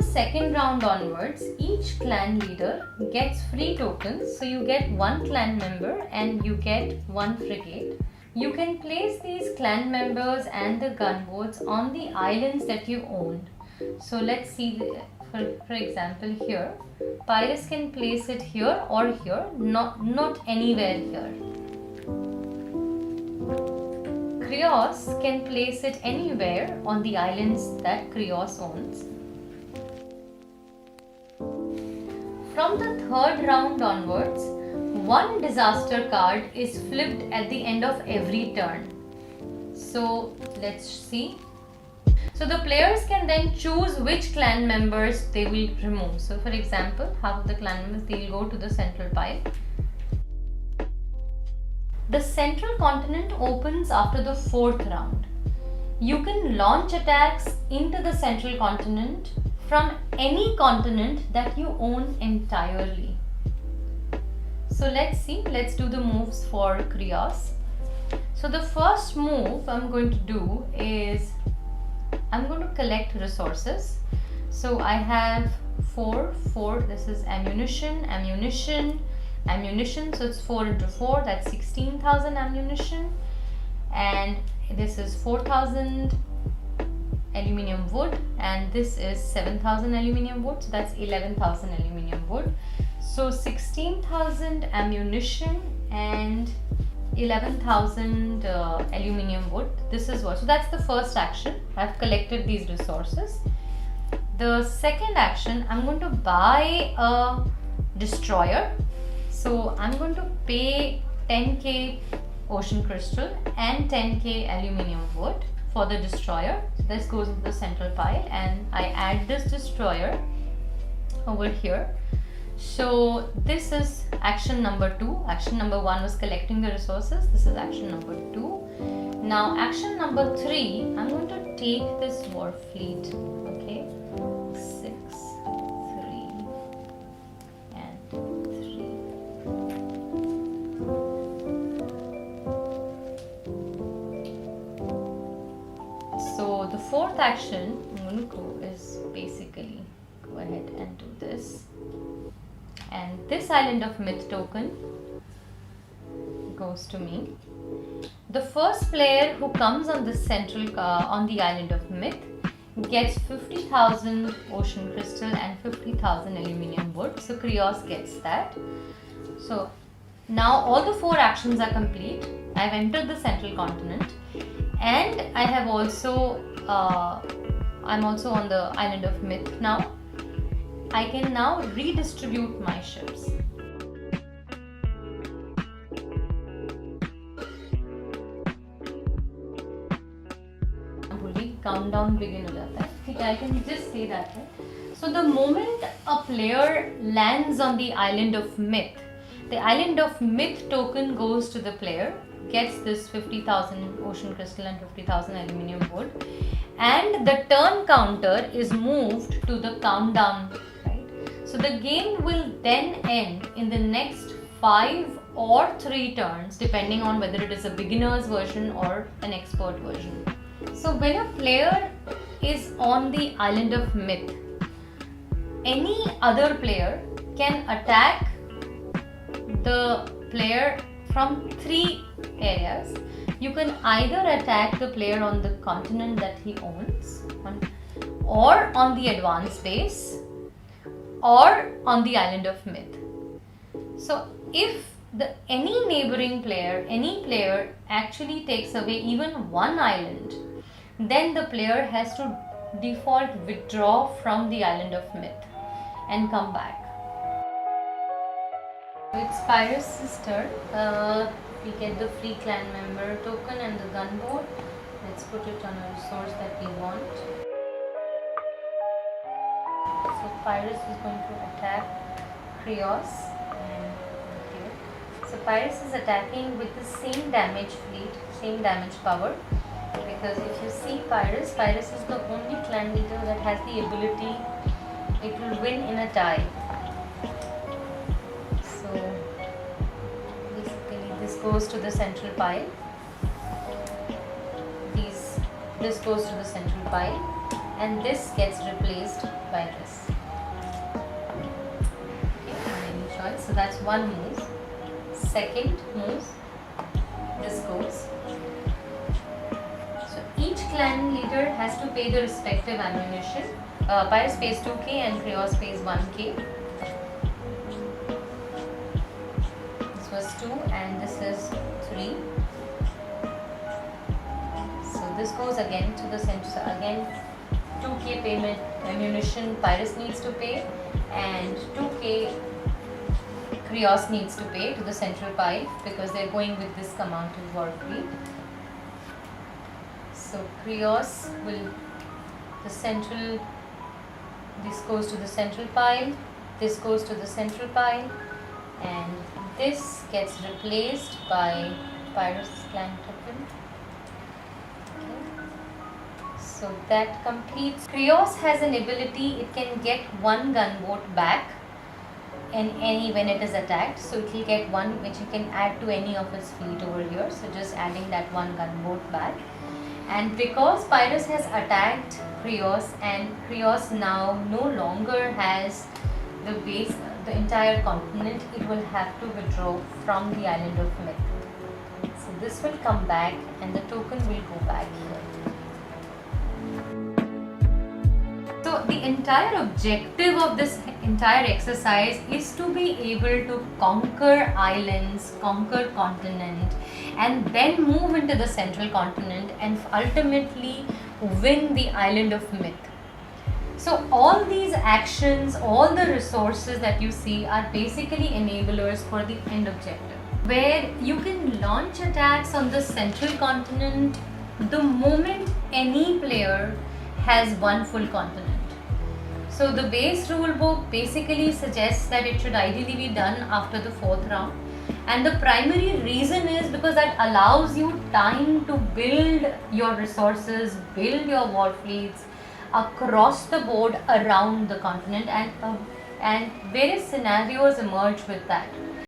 the second round onwards, each clan leader gets free tokens. So you get one clan member and you get one frigate. You can place these clan members and the gunboats on the islands that you owned. So let's see, for example here, Pyrrhus can place it here or here, not anywhere here. Krios can place it anywhere on the islands that Krios owns. From the third round onwards, one disaster card is flipped at the end of every turn. So let's see. So the players can then choose which clan members they will remove. So for example, half of the clan members, they will go to the central pile. The central continent opens after the fourth round. You can launch attacks into the central continent from any continent that you own entirely. So let's see, let's do the moves for Krios. So the first move I'm going to do is I'm going to collect resources. So I have four, this is ammunition, so it's 4 into 4, that's 16,000 ammunition, and this is 4,000 aluminium wood, and this is 7,000 aluminium wood, so that's 11,000 aluminium wood. So 16,000 ammunition and 11,000 aluminium wood. This is what, so that's the first action. I've collected these resources. The second action, I'm going to buy a destroyer. So I'm going to pay 10k ocean crystal and 10k aluminium wood for the destroyer. So this goes into the central pile and I add this destroyer over here. So this is action number 2. Action number 1 was collecting the resources. This is action number 2. Now action number 3, I'm going to take this war fleet. Okay, 6, 3 and 3. So the fourth action I'm going to do is basically go ahead and do this. And this Island of Myth token goes to me. The first player who comes on the central on the Island of Myth gets 50,000 ocean crystal and 50,000 aluminium wood. So Krios gets that. So now all the 4 actions are complete. I've entered the central continent, and I have also I'm also on the Island of Myth now. I can now redistribute my ships. Countdown begin हो जाता है. ठीक है, I can just say that. So the moment a player lands on the Island of Myth, the Island of Myth token goes to the player, gets this 50,000 ocean crystal and 50,000 aluminium wood, and the turn counter is moved to the countdown. So the game will then end in the next 5 or 3 turns, depending on whether it is a beginner's version or an expert version. So when a player is on the Island of Myth, any other player can attack the player from 3 areas. You can either attack the player on the continent that he owns, or on the advanced base, or on the Island of Myth. So if any neighboring player, any player actually takes away even one island, then the player has to default withdraw from the Island of Myth and come back. It's Pyrrhus' turn. We get the free clan member token and the gunboat. Let's put it on a resource that we want. So Pyrrhus is going to attack Krios, and here. So Pyrrhus is attacking with the same damage fleet, same damage power, because if you see Pyrrhus is the only clan leader that has the ability, it will win in a tie. So basically this goes to the central pile. This goes to the central pile, and this gets replaced by this. Okay, any choice. So that's one move. Second move, this goes. So each clan leader has to pay the respective ammunition. Pyrrhus pays 2k and Krios pays 1k. This was 2 and this is 3. So this goes again to the center. So again 2k payment ammunition Pyrrhus needs to pay, and 2k Krios needs to pay to the central pile because they're going with this amount of war fleet. So Krios will, this goes to the central pile, this goes to the central pile, and this gets replaced by Pyrrhus clan token. Okay. So that completes. Krios has an ability, it can get one gunboat back when it is attacked, so it will get one which you can add to any of its fleet over here. So just adding that one gunboat back, and because Pyrrhus has attacked Krios and Krios now no longer has the base, the entire continent, it will have to withdraw from the island of Myth. So this will come back and the token will go back here. So the entire objective of this entire exercise is to be able to conquer islands, conquer continent, and then move into the central continent and ultimately win the island of Myth. So all these actions, all the resources that you see are basically enablers for the end objective, where you can launch attacks on the central continent the moment any player has one full continent. So the base rulebook basically suggests that it should ideally be done after the 4th round, and the primary reason is because that allows you time to build your resources, build your war fleets across the board around the continent, and various scenarios emerge with that.